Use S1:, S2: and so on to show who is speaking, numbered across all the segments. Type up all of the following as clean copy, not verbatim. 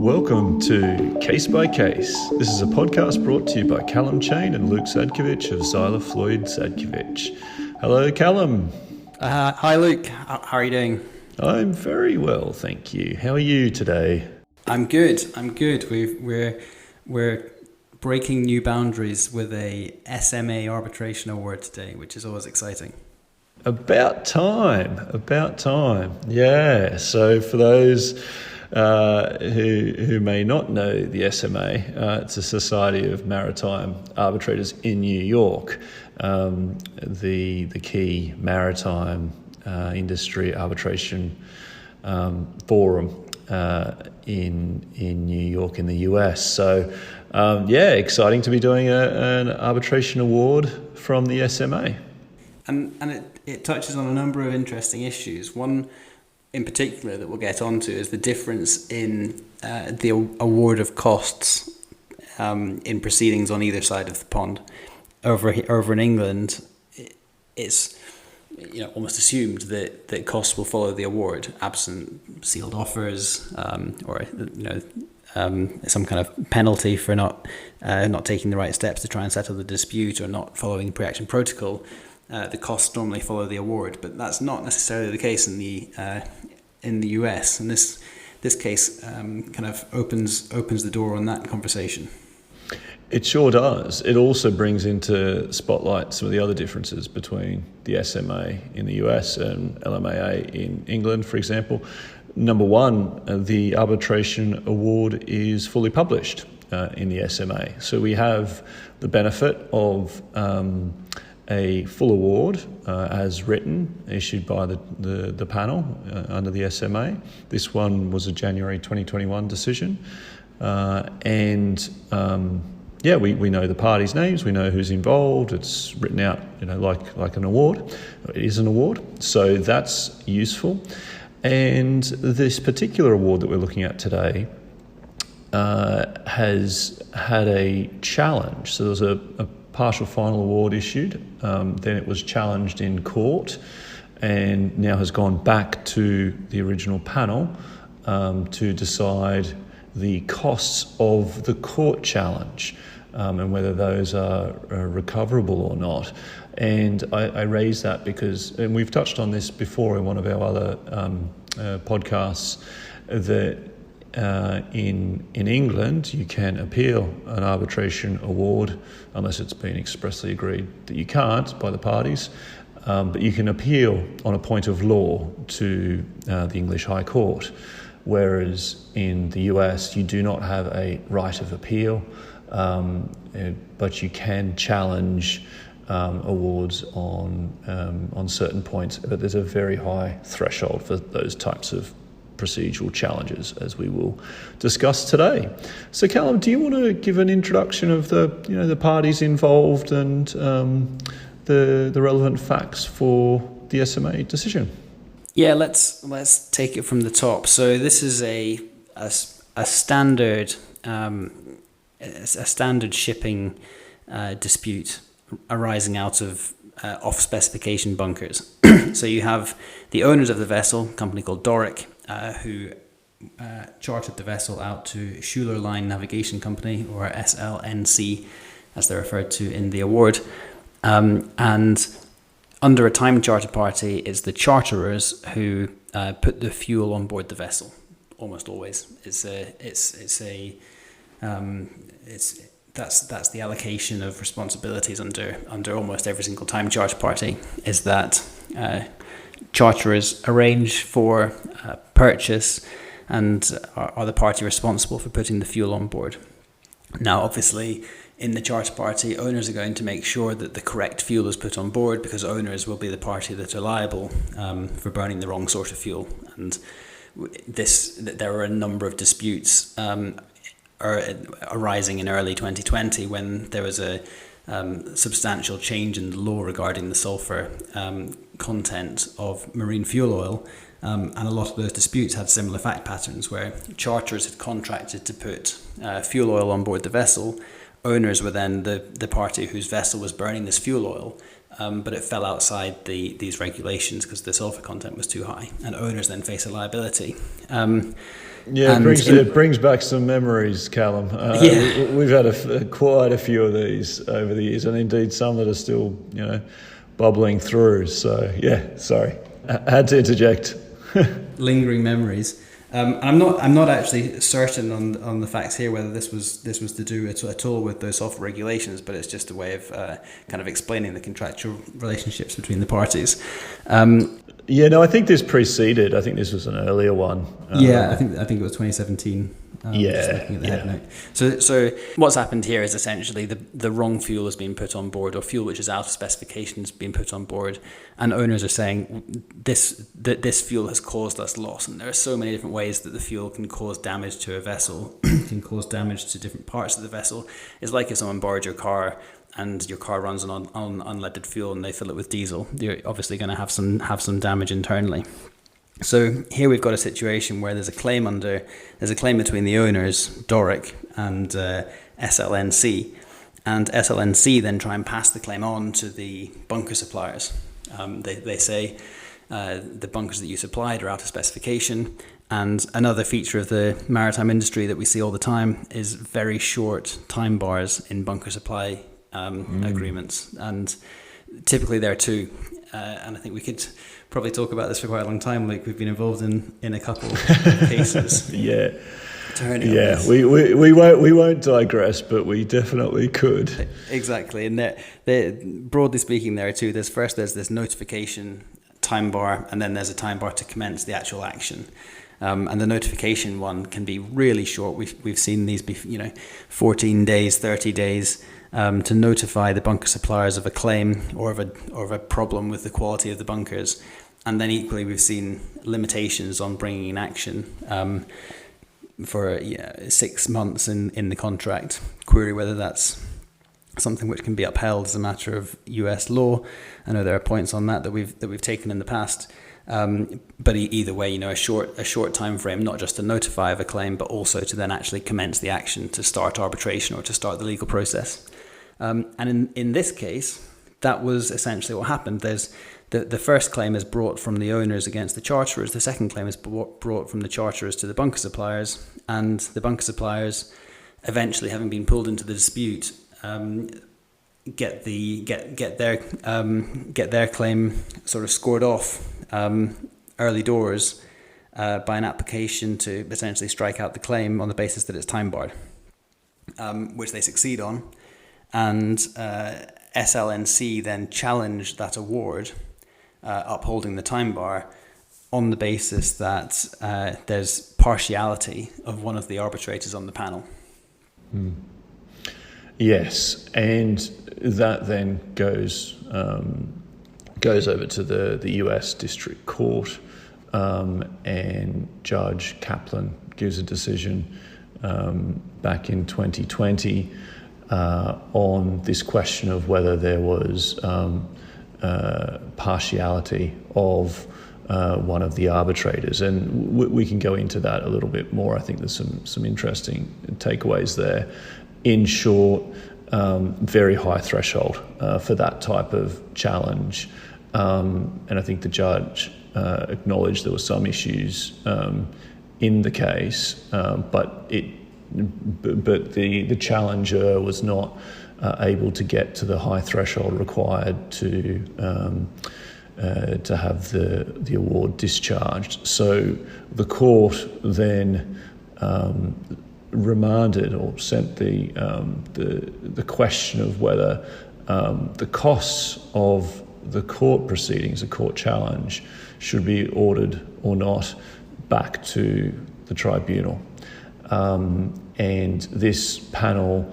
S1: Welcome to Case by Case. This is a podcast brought to you by Calum Chain and Luke Sadkovich of Zyla Floyd Sadkovich. Hello, Calum.
S2: Hi, Luke. How are you doing?
S1: I'm very well, thank you. How are you today?
S2: I'm good. We're breaking new boundaries with a SMA arbitration award today, which is always exciting.
S1: About time. Yeah. So for those who may not know the SMA, it's a Society of Maritime Arbitrators in New York, the key maritime industry arbitration forum in New York in the US. So exciting to be doing an arbitration award from the SMA.
S2: And it touches on a number of interesting issues. One in particular that we'll get onto is the difference in the award of costs in proceedings on either side of the pond. Over in England, it's almost assumed that costs will follow the award, absent sealed offers or some kind of penalty for not taking the right steps to try and settle the dispute or not following the pre-action protocol. The costs normally follow the award, but that's not necessarily the case in the US. And this case kind of opens the door on that conversation.
S1: It sure does. It also brings into spotlight some of the other differences between the SMA in the US and LMAA in England, for example. Number one, the arbitration award is fully published in the SMA. So we have the benefit of a full award as written, issued by the panel under the SMA. This one was a January 2021 decision. We know the parties' names, we know who's involved, it's written out, like an award. It is an award, so that's useful. And this particular award that we're looking at today has had a challenge. So there was a partial final award issued, then it was challenged in court, and now has gone back to the original panel to decide the costs of the court challenge and whether those are recoverable or not. And I raise that because, and we've touched on this before in one of our other podcasts, that in England you can appeal an arbitration award unless it's been expressly agreed that you can't by the parties, but you can appeal on a point of law to the English High Court, whereas in the US you do not have a right of appeal, but you can challenge awards on certain points, but there's a very high threshold for those types of procedural challenges, as we will discuss today. So, Calum, do you want to give an introduction of the parties involved and the relevant facts for the SMA decision?
S2: Yeah, let's take it from the top. So this is a standard shipping dispute arising out of off specification bunkers. So you have the owners of the vessel, a company called Doric, who chartered the vessel out to Schuler Line Navigation Company, or SLNC, as they're referred to in the award. And under a time charter party, it's the charterers who put the fuel on board the vessel. Almost always, that's the allocation of responsibilities under almost every single time charter party. Is that charterers arrange for purchase and are the party responsible for putting the fuel on board. Now, obviously, in the charter party, owners are going to make sure that the correct fuel is put on board, because owners will be the party that are liable for burning the wrong sort of fuel. And there are a number of disputes arising in early 2020 when there was a substantial change in the law regarding the sulfur content of marine fuel oil, and a lot of those disputes had similar fact patterns where charterers had contracted to put fuel oil on board the vessel. Owners were then the party whose vessel was burning this fuel oil, but it fell outside these regulations because the sulfur content was too high, and owners then face a liability.
S1: Yeah, it brings back some memories, Calum. We've had quite a few of these over the years, and indeed some that are still, bubbling through. So yeah, sorry, I had to interject.
S2: Lingering memories. I'm not actually certain on the facts here whether this was to do at all with those software regulations, but it's just a way of kind of explaining the contractual relationships between the parties.
S1: I think this preceded. I think this was an earlier one.
S2: I think it was 2017. Just looking at the head note. So what's happened here is essentially the wrong fuel has been put on board, or fuel which is out of specification has been put on board, and owners are saying this fuel has caused us loss. And there are so many different ways that the fuel can cause damage to a vessel, can cause damage to different parts of the vessel. It's like if someone borrowed your car and your car runs on unleaded fuel and they fill it with diesel. You're obviously going to have some damage internally. So here we've got a situation where there's a claim between the owners, Doric, and SLNC, and SLNC then try and pass the claim on to the bunker suppliers. They say the bunkers that you supplied are out of specification, and another feature of the maritime industry that we see all the time is very short time bars in bunker supply agreements, and typically there are two. And I think we could probably talk about this for quite a long time. Like, we've been involved in a couple of cases. We won't digress, but we definitely could. Exactly, and they're broadly speaking, there are two. There's this notification time bar, and then there's a time bar to commence the actual action. And the notification one can be really short. We've seen these be 14 days, 30 days. To notify the bunker suppliers of a claim or of a problem with the quality of the bunkers, and then equally we've seen limitations on bringing in action for 6 months in the contract. Query whether that's something which can be upheld as a matter of US law. I know there are points on that we've taken in the past. But either way, a short time frame, not just to notify of a claim, but also to then actually commence the action, to start arbitration or to start the legal process. And in this case, that was essentially what happened. There's the first claim is brought from the owners against the charterers. The second claim is brought from the charterers to the bunker suppliers, and the bunker suppliers, eventually having been pulled into the dispute, get their claim sort of scored off early doors by an application to essentially strike out the claim on the basis that it's time barred, which they succeed on. And SLNC then challenged that award, upholding the time bar, on the basis that there's partiality of one of the arbitrators on the panel.
S1: Yes, and that then goes over to the US District Court, and Judge Kaplan gives a decision back in 2020 on this question of whether there was partiality of one of the arbitrators, and we can go into that a little bit more. I think there's some interesting takeaways there. In short, very high threshold for that type of challenge, and I think the judge acknowledged there were some issues in the case, but the challenger was not able to get to the high threshold required to have the award discharged. So the court then remanded or sent the question of whether the costs of the court proceedings, the court challenge, should be ordered or not back to the tribunal. And this panel,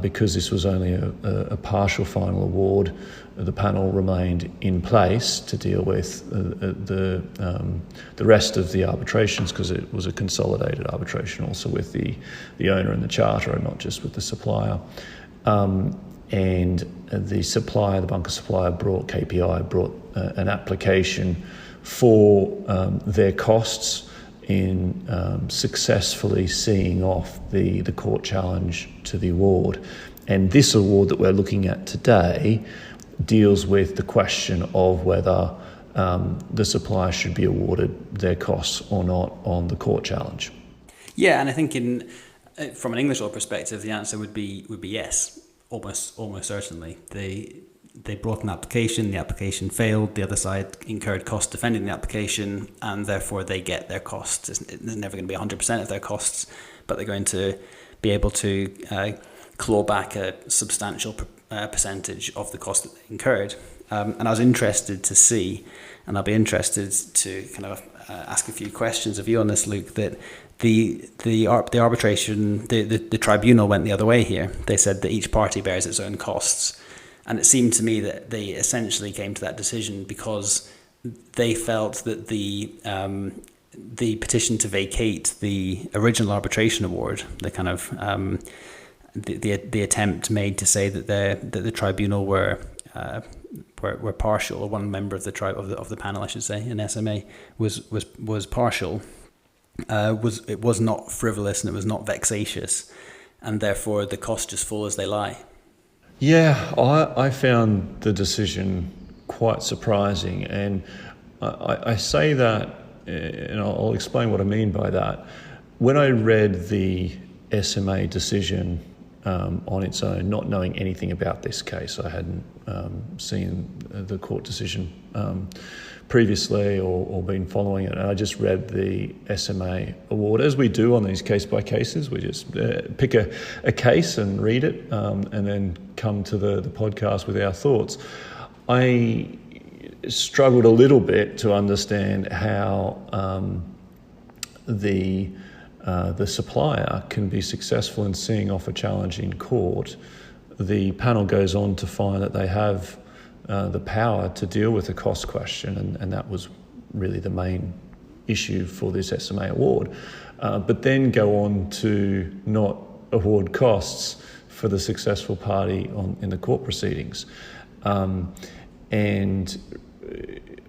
S1: because this was only a partial final award, the panel remained in place to deal with the rest of the arbitrations, because it was a consolidated arbitration also with the owner and the charterer, not just with the supplier. And the bunker supplier brought an application for their costs in successfully seeing off the court challenge to the award. And this award that we're looking at today deals with the question of whether the supplier should be awarded their costs or not on the court challenge.
S2: Yeah, and I think from an English law perspective, the answer would be yes, almost certainly. They brought an application, the application failed, the other side incurred costs defending the application, and therefore they get their costs. It's never going to be 100% of their costs, but they're going to be able to claw back a substantial percentage of the cost that they incurred. And I was interested to see, and I'll be interested to kind of ask a few questions of you on this, Luke, that the arbitration, the tribunal went the other way here. They said that each party bears its own costs. And it seemed to me that they essentially came to that decision because they felt that the petition to vacate the original arbitration award, the kind of the attempt made to say that the tribunal were partial, or one member of the panel, I should say, in SMA was partial. It was not frivolous and it was not vexatious, and therefore the costs just fall as they lie.
S1: Yeah, I found the decision quite surprising, and I say that, and I'll explain what I mean by that. When I read the SMA decision on its own, not knowing anything about this case, I hadn't seen the court decision previously or been following it, and I just read the SMA award, as we do on these case-by-cases. We just pick a case and read it, and then come to the podcast with our thoughts. I struggled a little bit to understand how the supplier can be successful in seeing off a challenge in court. The panel goes on to find that they have the power to deal with the cost question, and that was really the main issue for this SMA award. But then go on to not award costs for the successful party in the court proceedings. And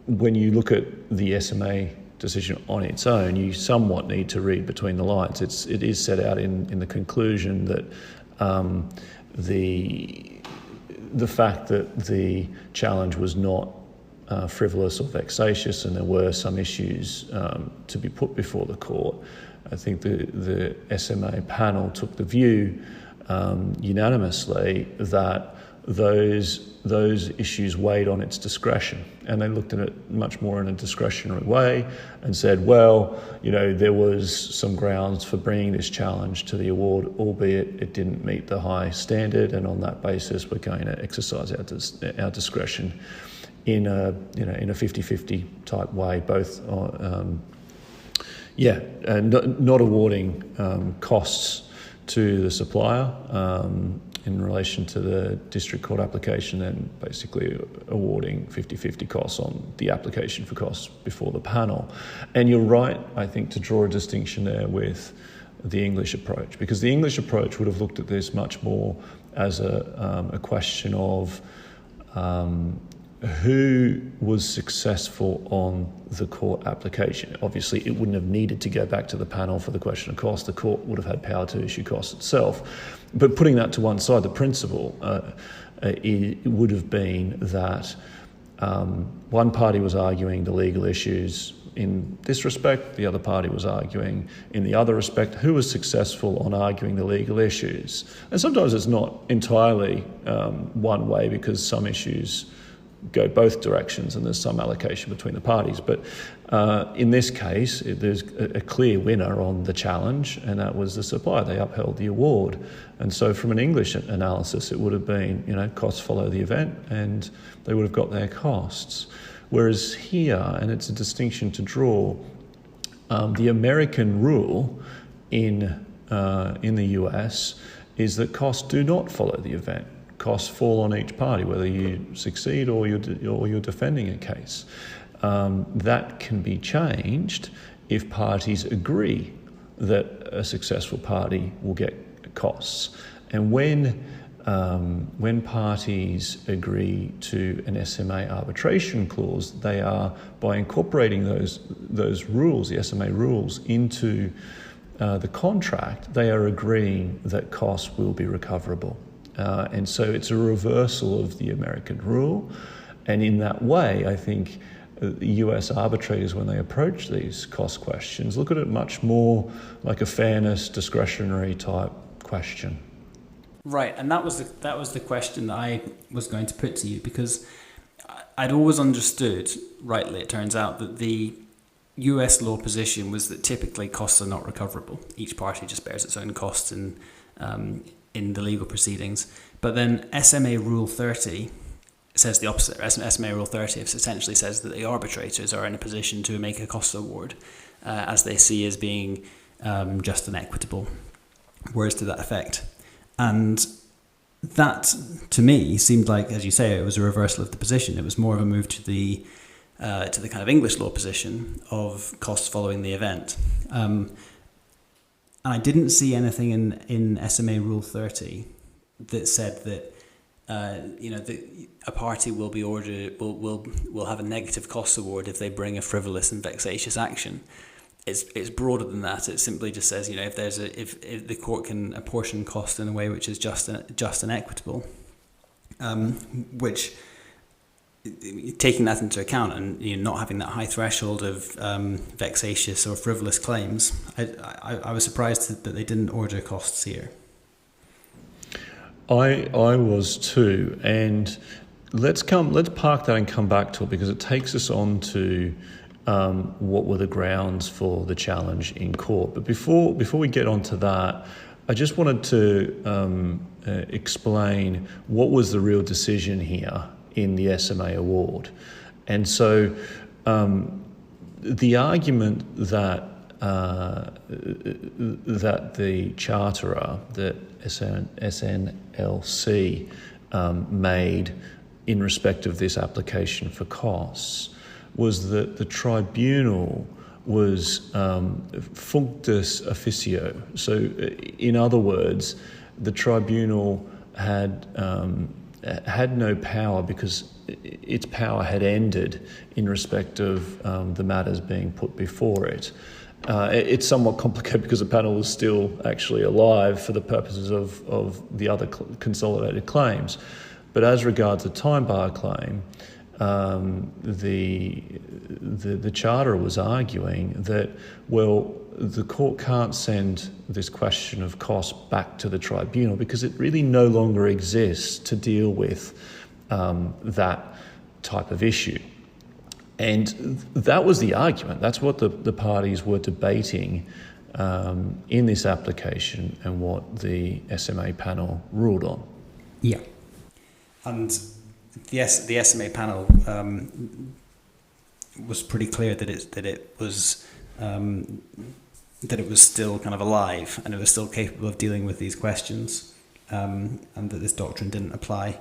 S1: when you look at the SMA decision on its own, you somewhat need to read between the lines. It is set out in the conclusion that the fact that the challenge was not frivolous or vexatious, and there were some issues to be put before the court. I think the SMA panel took the view unanimously that those issues weighed on its discretion, and they looked at it much more in a discretionary way and said, well, there was some grounds for bringing this challenge to the award, albeit it didn't meet the high standard, and on that basis we're going to exercise our discretion in a 50-50 type way, both not awarding costs to the supplier in relation to the district court application, and basically awarding 50-50 costs on the application for costs before the panel. And you're right, I think, to draw a distinction there with the English approach, because the English approach would have looked at this much more as a question of who was successful on the court application. Obviously, it wouldn't have needed to go back to the panel for the question of cost. The court would have had power to issue costs itself. But putting that to one side, the principle it would have been that one party was arguing the legal issues in this respect, the other party was arguing in the other respect. Who was successful on arguing the legal issues? And sometimes it's not entirely one way, because some issues go both directions and there's some allocation between the parties. But in this case, there's a clear winner on the challenge, and that was the supplier. They upheld the award. And so from an English analysis, it would have been, costs follow the event, and they would have got their costs. Whereas here, and it's a distinction to draw, the American rule in the US is that costs do not follow the event. Costs fall on each party, whether you succeed or you're defending a case. That can be changed if parties agree that a successful party will get costs. And when parties agree to an SMA arbitration clause, they are, by incorporating those rules, the SMA rules, into the contract, they are agreeing that costs will be recoverable. And so it's a reversal of the American rule. And in that way, I think US arbitrators, when they approach these cost questions, look at it much more like a fairness, discretionary type question.
S2: Right, and that was the question that I was going to put to you, because I'd always understood, rightly it turns out, that the US law position was that typically costs are not recoverable. Each party just bears its own costs in the legal proceedings. But then SMA Rule 30 says the opposite. SMA Rule 30 essentially says that the arbitrators are in a position to make a cost award as they see as being just and equitable, words to that effect. And that, to me, seemed like, as you say, it was a reversal of the position. It was more of a move to the kind of English law position of costs following the event. And I didn't see anything in SMA Rule 30 that said that a party will be ordered will have a negative cost award if they bring a frivolous and vexatious action. It's broader than that. It simply just says, if the court can apportion cost in a way which is just and equitable, which, taking that into account and not having that high threshold of vexatious or frivolous claims, I was surprised that they didn't order costs here.
S1: I was too, and let's park that and come back to it, because it takes us on to what were the grounds for the challenge in court. But before we get onto that, I just wanted to explain what was the real decision here in the SMA award. And so the argument that the charterer, that SNLC made in respect of this application for costs, was that the tribunal was functus officio. So in other words, the tribunal had no power because its power had ended in respect of the matters being put before it. It's somewhat complicated because the panel was still actually alive for the purposes of the other consolidated claims. But as regards the time bar claim, the charter was arguing that, well, the court can't send this question of cost back to the tribunal because it really no longer exists to deal with that type of issue. And that was the argument. That's what the parties were debating in this application and what the SMA panel ruled on.
S2: Yeah. And the SMA panel was pretty clear that it was still kind of alive and it was still capable of dealing with these questions, and that this doctrine didn't apply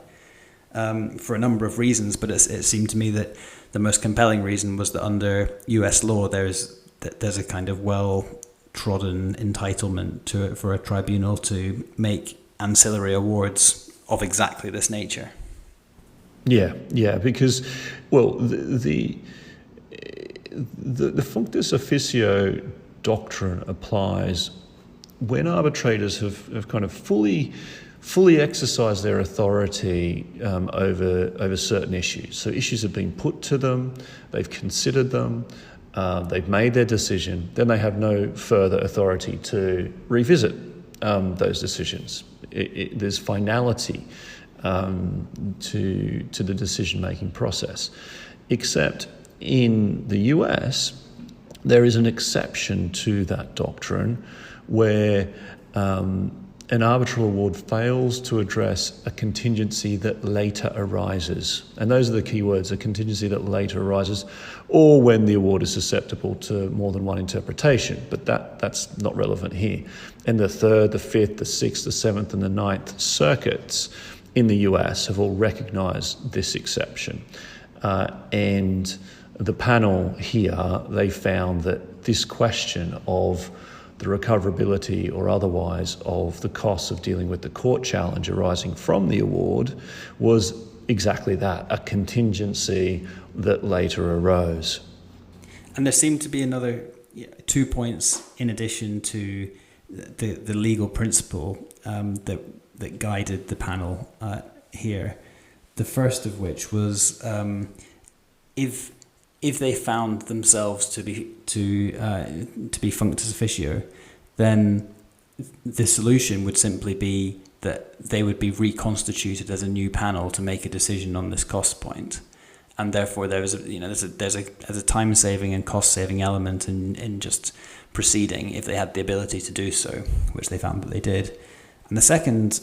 S2: for a number of reasons. But it seemed to me that the most compelling reason was that under US law there's a kind of well-trodden entitlement for a tribunal to make ancillary awards of exactly this nature.
S1: Yeah, because, well, the functus officio doctrine applies when arbitrators have kind of fully exercised their authority over certain issues. So issues have been put to them, they've considered them, they've made their decision, then they have no further authority to revisit those decisions. There's finality to the decision-making process. Except in the US, there is an exception to that doctrine where an arbitral award fails to address a contingency that later arises. And those are the key words, a contingency that later arises, or when the award is susceptible to more than one interpretation. But that's not relevant here. And the Third, the Fifth, the Sixth, the Seventh, and the Ninth Circuits in the US have all recognised this exception. And the panel here, they found that this question of the recoverability or otherwise of the costs of dealing with the court challenge arising from the award was exactly that, a contingency that later arose. And
S2: there seemed to be another 2 points in addition to the legal principle that guided the panel here. The first of which was if if they found themselves to be functus officio, then the solution would simply be that they would be reconstituted as a new panel to make a decision on this cost point, and therefore there's a time saving and cost saving element in just proceeding if they had the ability to do so, which they found that they did. And the second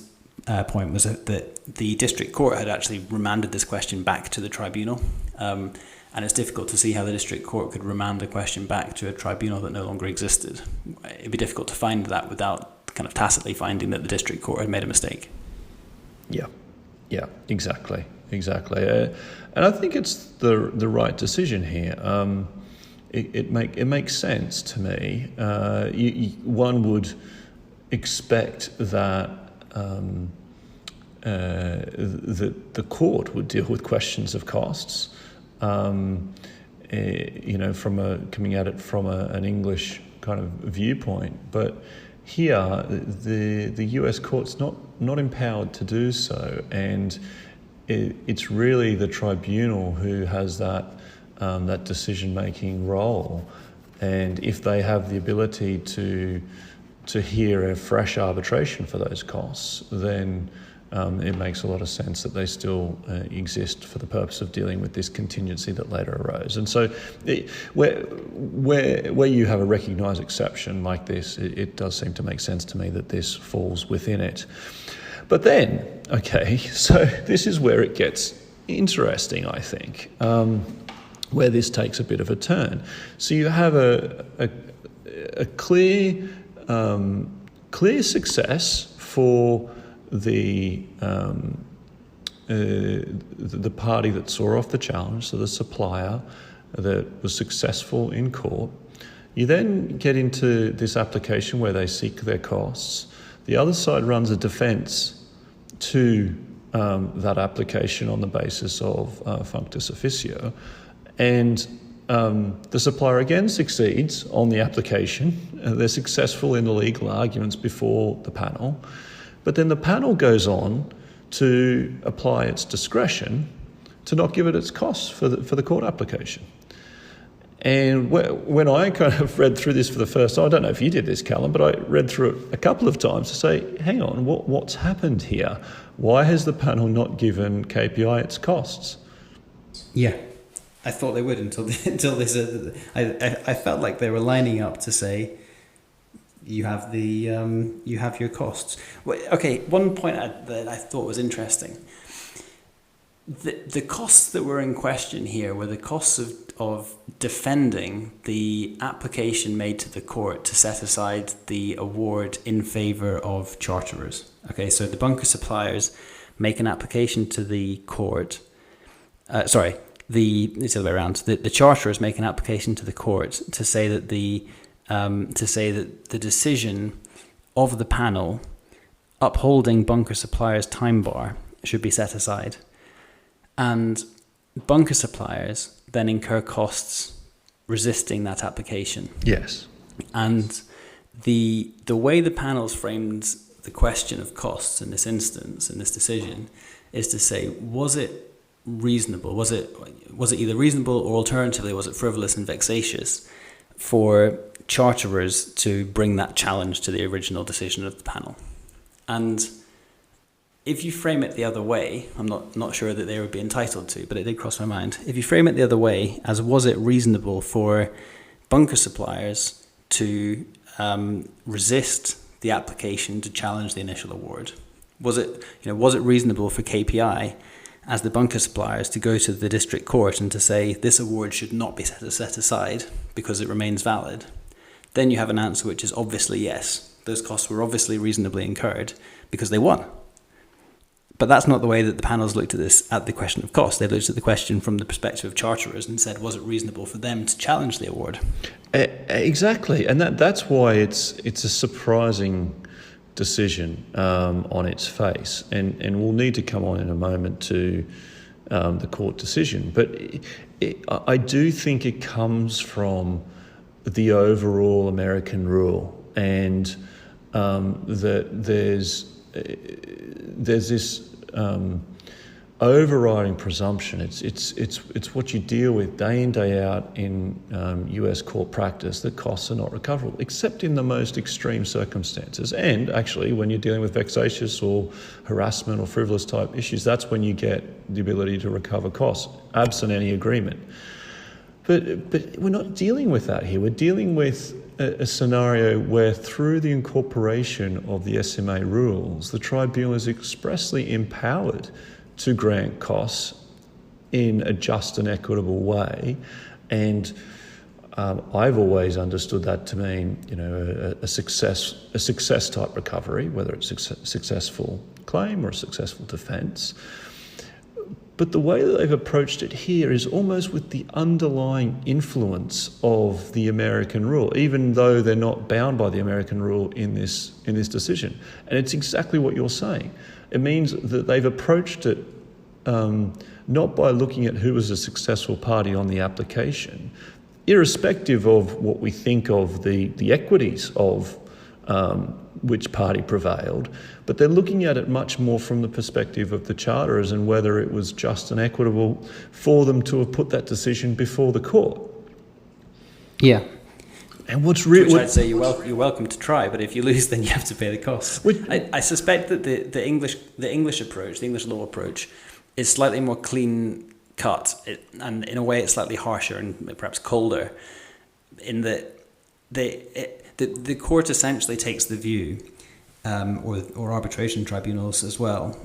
S2: point was that the district court had actually remanded this question back to the tribunal. And it's difficult to see how the district court could remand a question back to a tribunal that no longer existed. It'd be difficult to find that without kind of tacitly finding that the district court had made a mistake.
S1: Yeah, exactly. And I think it's the right decision here. It makes sense to me. One would expect that the court would deal with questions of costs. Coming at it from an English kind of viewpoint, but here the US court's not empowered to do so, and it's really the tribunal who has that decision-making role. And if they have the ability to hear a fresh arbitration for those costs, then it makes a lot of sense that they still exist for the purpose of dealing with this contingency that later arose. And so where you have a recognised exception like this, it does seem to make sense to me that this falls within it. But then, okay, so this is where it gets interesting, I think, where this takes a bit of a turn. So you have a clear success for the party that saw off the challenge, so the supplier that was successful in court. You then get into this application where they seek their costs. The other side runs a defence to that application on the basis of functus officio, and the supplier again succeeds on the application. They're successful in the legal arguments before the panel. But then the panel goes on to apply its discretion to not give it its costs for the court application. And when I kind of read through this for the first time, I don't know if you did this, Calum, but I read through it a couple of times to say, hang on, what's happened here? Why has the panel not given KPI its costs?
S2: Yeah, I thought they would until they said that. I felt like they were lining up to say, you have your costs. Okay, one point that I thought was interesting. The costs that were in question here were the costs of defending the application made to the court to set aside the award in favour of charterers. Okay, so the bunker suppliers make an application to the court. It's the other way around. The charterers make an application to the court to say that the decision of the panel upholding bunker suppliers' time bar should be set aside. And bunker suppliers then incur costs resisting that application.
S1: Yes.
S2: And the way the panel's framed the question of costs in this instance, in this decision, is to say, was it reasonable? Was it either reasonable or alternatively was it frivolous and vexatious for charterers to bring that challenge to the original decision of the panel? And if you frame it the other way, I'm not sure that they would be entitled to, but it did cross my mind. If you frame it the other way, as was it reasonable for bunker suppliers to resist the application to challenge the initial award? Was it reasonable for KPI as the bunker suppliers to go to the district court and to say this award should not be set aside because it remains valid? Then you have an answer which is obviously yes. Those costs were obviously reasonably incurred because they won. But that's not the way that the panels looked at the question of cost. They looked at the question from the perspective of charterers and said, was it reasonable for them to challenge the award?
S1: Exactly, and that's why it's a surprising decision on its face, and we'll need to come on in a moment to the court decision. But I do think it comes from the overall American rule, and that there's this overriding presumption. It's what you deal with day in, day out in US court practice, that costs are not recoverable, except in the most extreme circumstances. And actually, when you're dealing with vexatious or harassment or frivolous type issues, that's when you get the ability to recover costs, absent any agreement. But we're not dealing with that here. We're dealing with a scenario where, through the incorporation of the SMA rules, the tribunal is expressly empowered to grant costs in a just and equitable way. And I've always understood that to mean, a success type recovery, whether it's a successful claim or a successful defence. But the way that they've approached it here is almost with the underlying influence of the American rule, even though they're not bound by the American rule in this decision. And it's exactly what you're saying. It means that they've approached it not by looking at who was a successful party on the application, irrespective of what we think of the equities of which party prevailed, but they're looking at it much more from the perspective of the charterers and whether it was just and equitable for them to have put that decision before the court.
S2: Yeah.
S1: And which
S2: I'd say you're welcome to try, but if you lose, then you have to pay the costs. I suspect that the English approach, the English law approach, is slightly more clean cut, and in a way it's slightly harsher and perhaps colder, in that the court essentially takes the view, or arbitration tribunals as well,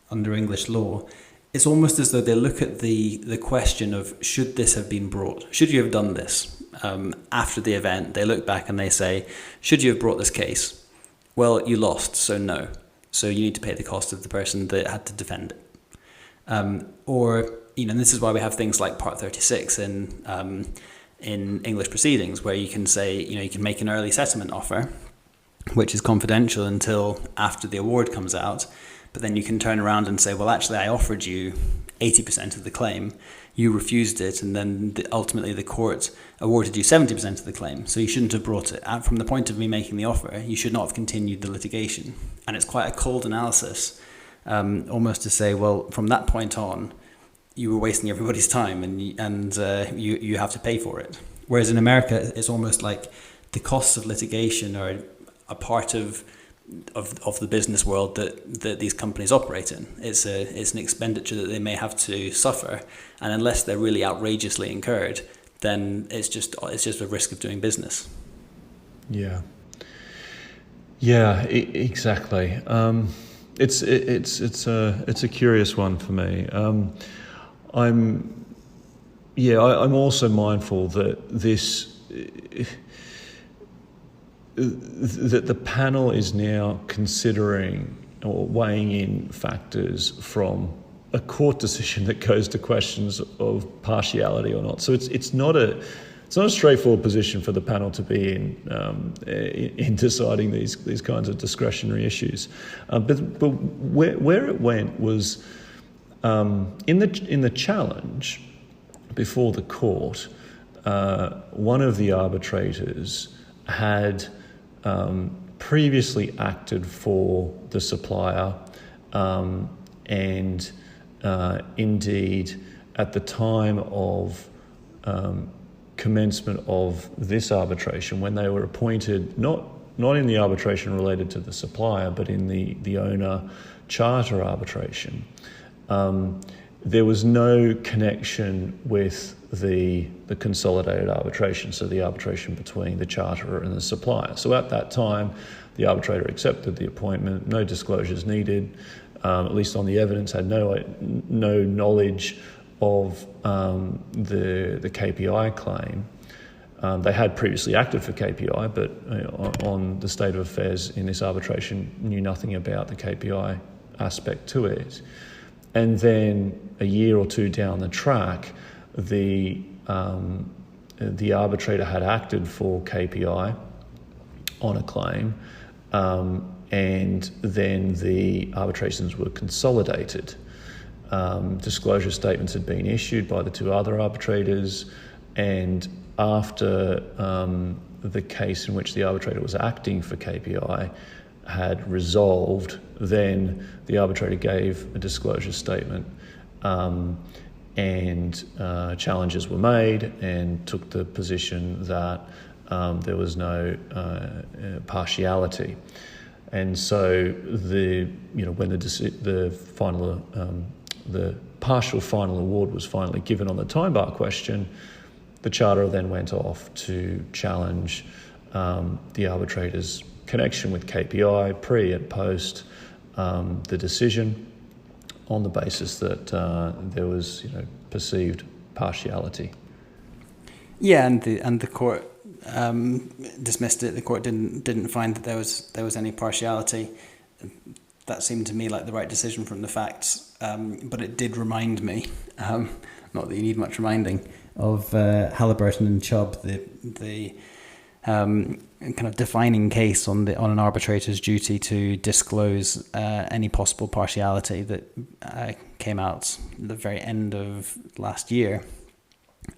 S2: under English law. It's almost as though they look at the question of, should this have been brought? Should you have done this? After the event, they look back and they say, should you have brought this case? Well, you lost, so no. So you need to pay the cost of the person that had to defend it. And this is why we have things like Part 36 in English proceedings, where you can say, you can make an early settlement offer, which is confidential until after the award comes out. But then you can turn around and say, well, actually, I offered you 80% of the claim. You refused it, and then ultimately the court awarded you 70% of the claim. So you shouldn't have brought it. From the point of me making the offer, you should not have continued the litigation. And it's quite a cold analysis, almost to say, well, from that point on, you were wasting everybody's time, and you have to pay for it. Whereas in America, it's almost like the costs of litigation are a part of the business world that these companies operate in. It's an expenditure that they may have to suffer, and unless they're really outrageously incurred, then it's just a risk of doing business. Yeah.
S1: Yeah, exactly. It's a curious one for me. I'm also mindful that that the panel is now considering or weighing in factors from a court decision that goes to questions of partiality or not. So it's not a straightforward position for the panel to be in deciding these kinds of discretionary issues. But where it went was in the challenge before the court. One of the arbitrators had previously acted for the supplier, and indeed at the time of commencement of this arbitration, when they were appointed, not in the arbitration related to the supplier, but in the owner charter arbitration, there was no connection with the consolidated arbitration, so the arbitration between the charterer and the supplier. So at that time, the arbitrator accepted the appointment, no disclosures needed, at least on the evidence, had no knowledge of the KPI claim. They had previously acted for KPI, but on the state of affairs in this arbitration, knew nothing about the KPI aspect to it. And then a year or two down the track, the arbitrator had acted for KPI on a claim, and then the arbitrations were consolidated. Disclosure statements had been issued by the two other arbitrators, and after the case in which the arbitrator was acting for KPI had resolved, then the arbitrator gave a disclosure statement, and challenges were made, and took the position that there was no partiality. And so when the partial final award was finally given on the time bar question, the charterer then went off to challenge the arbitrator's connection with KPI, pre and post the decision, on the basis that there was perceived partiality.
S2: Yeah, and the court dismissed it. The court didn't find that there was any partiality. That seemed to me like the right decision from the facts, but it did remind me, not that you need much reminding, of Halliburton and Chubb, the kind of defining case on an arbitrator's duty to disclose any possible partiality that came out at the very end of last year,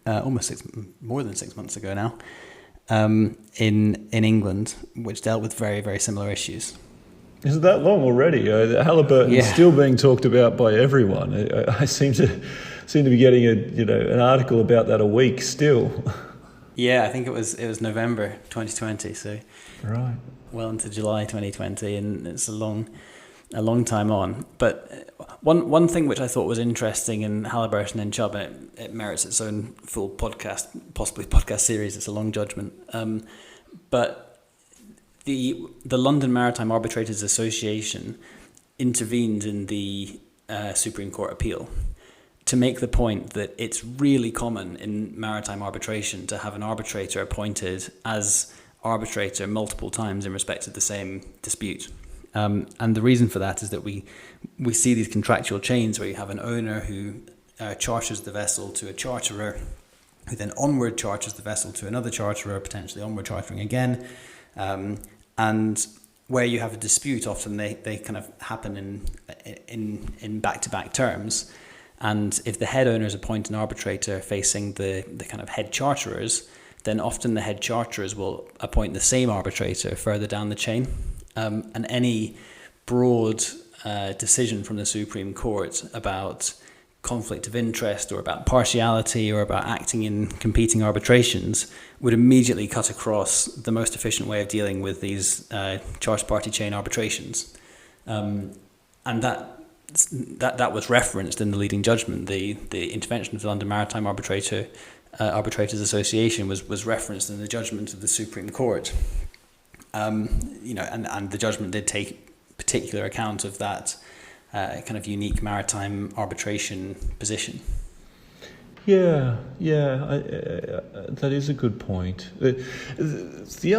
S2: more than 6 months ago now, in England, which dealt with very, very similar issues.
S1: Is it that long already? Halliburton is still being talked about by everyone. I seem to be getting an article about that a week still.
S2: Yeah, I think it was November 2020, so
S1: right,
S2: well into July 2020, and it's a long time on. But one thing which I thought was interesting in Halliburton and Chubb, and it merits its own full podcast, possibly podcast series. It's a long judgment, but the London Maritime Arbitrators Association intervened in the Supreme Court appeal to make the point that it's really common in maritime arbitration to have an arbitrator appointed as arbitrator multiple times in respect of the same dispute. And the reason for that is that we see these contractual chains where you have an owner who charters the vessel to a charterer, who then onward charters the vessel to another charterer, potentially onward chartering again. And where you have a dispute, often they kind of happen in back-to-back terms. And if the head owners appoint an arbitrator facing the kind of head charterers, then often the head charterers will appoint the same arbitrator further down the chain. And any broad decision from the Supreme Court about conflict of interest or about partiality or about acting in competing arbitrations would immediately cut across the most efficient way of dealing with these charter party chain arbitrations. And that was referenced in the leading judgment. The intervention of the London Maritime Arbitrators Association was referenced in the judgment of the Supreme Court. And the judgment did take particular account of that kind of unique maritime arbitration position.
S1: Yeah, that is a good point. The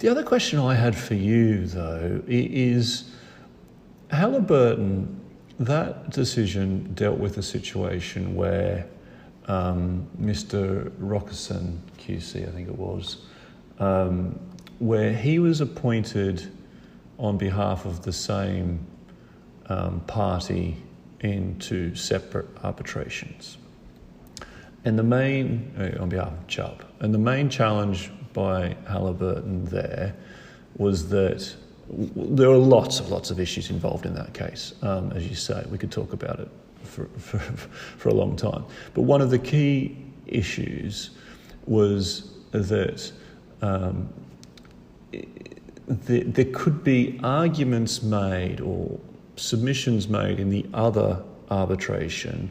S1: other question I had for you, though, is Halliburton. That decision dealt with a situation where Mr. Rockerson, QC, I think it was, where he was appointed on behalf of the same party in two separate arbitrations. And on behalf of Chubb. And the main challenge by Halliburton there was that there are lots of issues involved in that case. As you say, we could talk about it for a long time. But one of the key issues was that there could be arguments made or submissions made in the other arbitration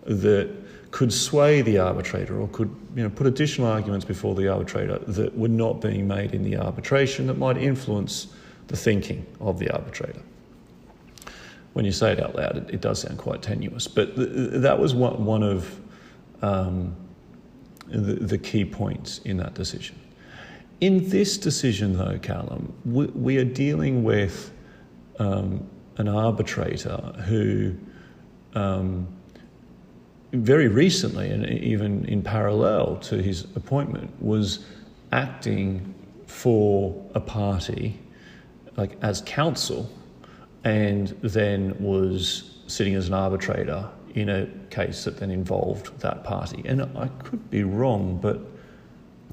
S1: that could sway the arbitrator or could put additional arguments before the arbitrator that were not being made in the arbitration that might influence the thinking of the arbitrator. When you say it out loud, it does sound quite tenuous, but that was one of the key points in that decision. In this decision, though, Calum, we are dealing with an arbitrator who very recently, and even in parallel to his appointment, was acting for a party like as counsel, and then was sitting as an arbitrator in a case that then involved that party. And I could be wrong, but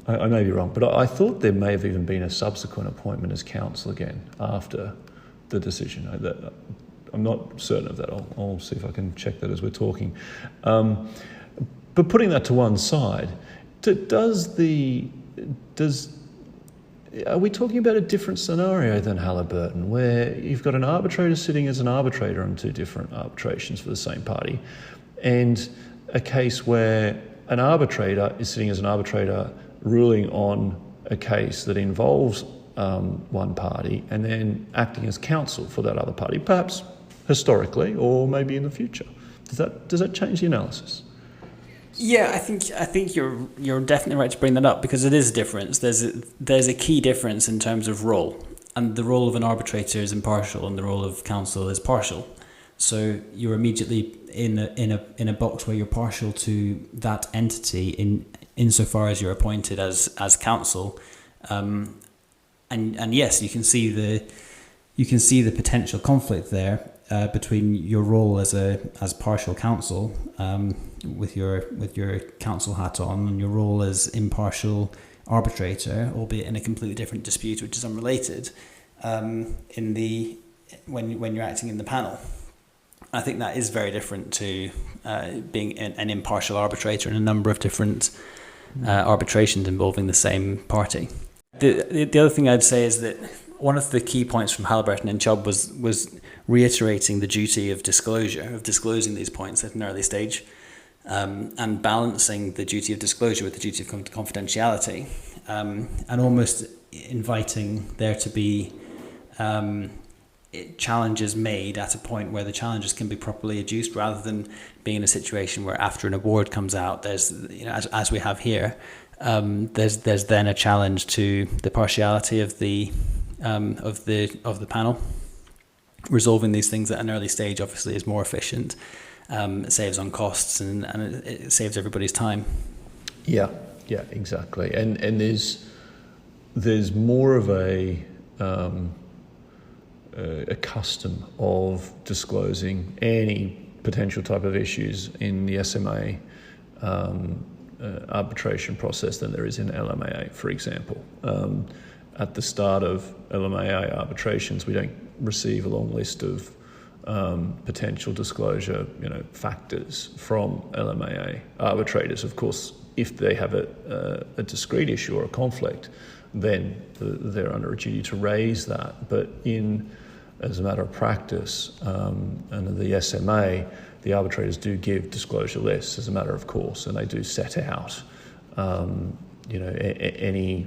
S1: I may be wrong, but I thought there may have even been a subsequent appointment as counsel again after the decision. I'm not certain of that. I'll see if I can check that as we're talking. But putting that to one side, are we talking about a different scenario than Halliburton, where you've got an arbitrator sitting as an arbitrator on two different arbitrations for the same party, and a case where an arbitrator is sitting as an arbitrator ruling on a case that involves one party and then acting as counsel for that other party, perhaps historically or maybe in the future? Does that change the analysis?
S2: Yeah, I think you're definitely right to bring that up, because it is a difference. There's a key difference in terms of role, and the role of an arbitrator is impartial, and the role of counsel is partial. So you're immediately in a box where you're partial to that entity insofar as you're appointed as counsel, and yes, you can see the potential conflict there between your role as partial counsel, with your counsel hat on, and your role as impartial arbitrator, albeit in a completely different dispute which is unrelated, when you're acting in the panel. I think that is very different to being an impartial arbitrator in a number of different arbitrations involving the same party. The other thing I'd say is that one of the key points from Halliburton and Chubb was reiterating the duty of disclosure, of disclosing these points at an early stage, and balancing the duty of disclosure with the duty of confidentiality, and almost inviting there to be challenges made at a point where the challenges can be properly adduced, rather than being in a situation where after an award comes out, there's, as we have here, there's then a challenge to the partiality of the panel. Resolving these things at an early stage obviously is more efficient. It saves on costs, and it saves everybody's time. Yeah, exactly. And there's more of a custom of disclosing any potential type of issues in the SMA arbitration process than there is in LMAA, for example. At the start of LMAA arbitrations, we don't receive a long list of potential disclosure, factors from LMAA arbitrators. Of course, if they have a discrete issue or a conflict, then they're under a duty to raise that. But as a matter of practice, under the SMA, the arbitrators do give disclosure lists as a matter of course, and they do set out, any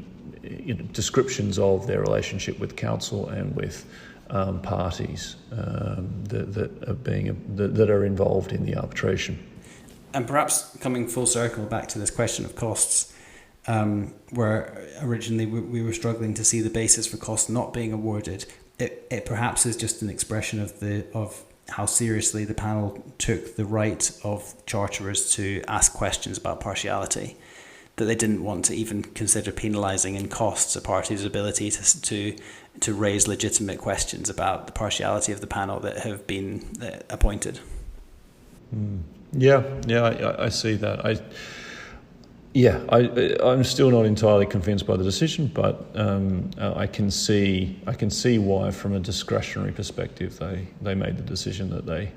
S2: descriptions of their relationship with counsel and with parties that are involved in the arbitration. And perhaps coming full circle back to this question of costs, where originally we were struggling to see the basis for costs not being awarded, it perhaps is just an expression of how seriously the panel took the right of charterers to ask questions about partiality, that they didn't want to even consider penalising in costs a party's ability to raise legitimate questions about the partiality of the panel that have been appointed. I see that. I'm still not entirely convinced by the decision, but I can see why, from a discretionary perspective, they made the decision that they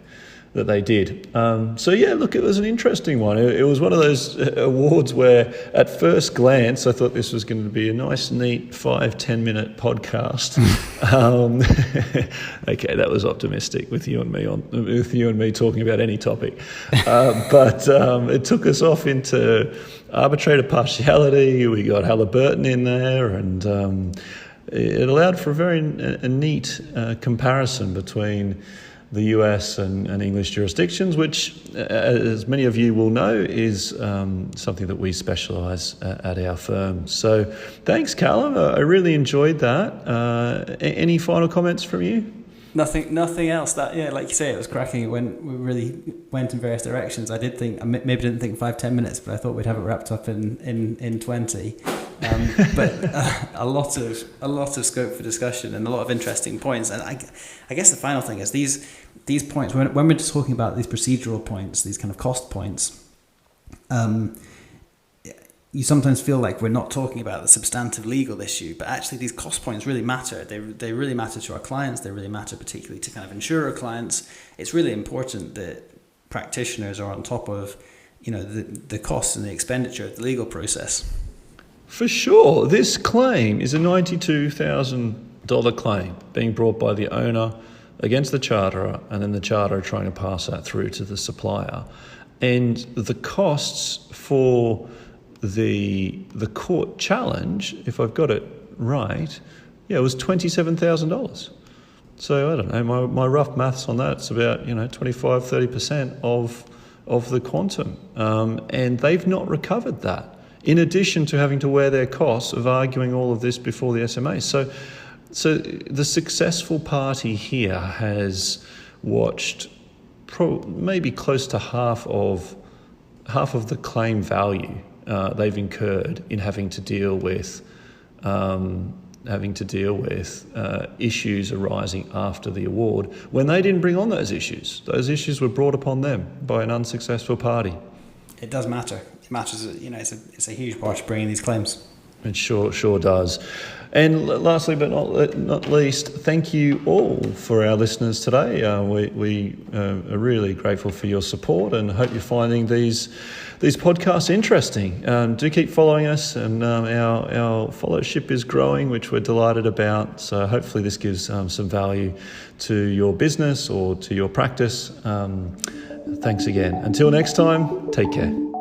S2: did. It was an interesting one. It was one of those awards where, at first glance, I thought this was going to be a nice, neat 5-10 minute podcast. Okay, that was optimistic with you and me talking about any topic, but it took us off into arbitrator partiality. We got Halliburton in there, and it allowed for a very neat comparison between the US and English jurisdictions, which, as many of you will know, is something that we specialise at our firm. So thanks, Calum. I really enjoyed that. Any final comments from you? Nothing else. Like you say, it was cracking. We really went in various directions. I didn't think 5-10 minutes, but I thought we'd have it wrapped up in 20. But a lot of scope for discussion and a lot of interesting points. And I guess the final thing is these points, when we're just talking about these procedural points, these kind of cost points, you sometimes feel like we're not talking about the substantive legal issue, but actually these cost points really matter. They really matter to our clients. They really matter particularly to kind of insurer clients. It's really important that practitioners are on top of, the costs and the expenditure of the legal process.
S1: For sure. This claim is a $92,000 claim being brought by the owner against the charterer, and then the charterer trying to pass that through to the supplier. And the costs for the court challenge, if I've got it right, it was $27,000. So I don't know, my rough maths on that, it's about 25-30% of the quantum, and they've not recovered that, in addition to having to wear their costs of arguing all of this before the SMA. So the successful party here has watched maybe close to half of the claim value they've incurred in having to deal with issues arising after the award, when they didn't bring on those issues. Those issues were brought upon them by an unsuccessful party.
S2: It does matter. It matters. It's a huge part of bringing these claims.
S1: It sure does. And lastly, but not least, thank you all for our listeners today. We are really grateful for your support and hope you're finding these podcasts interesting. Do keep following us, and our followership is growing, which we're delighted about. So hopefully this gives some value to your business or to your practice. Thanks again. Until next time, take care.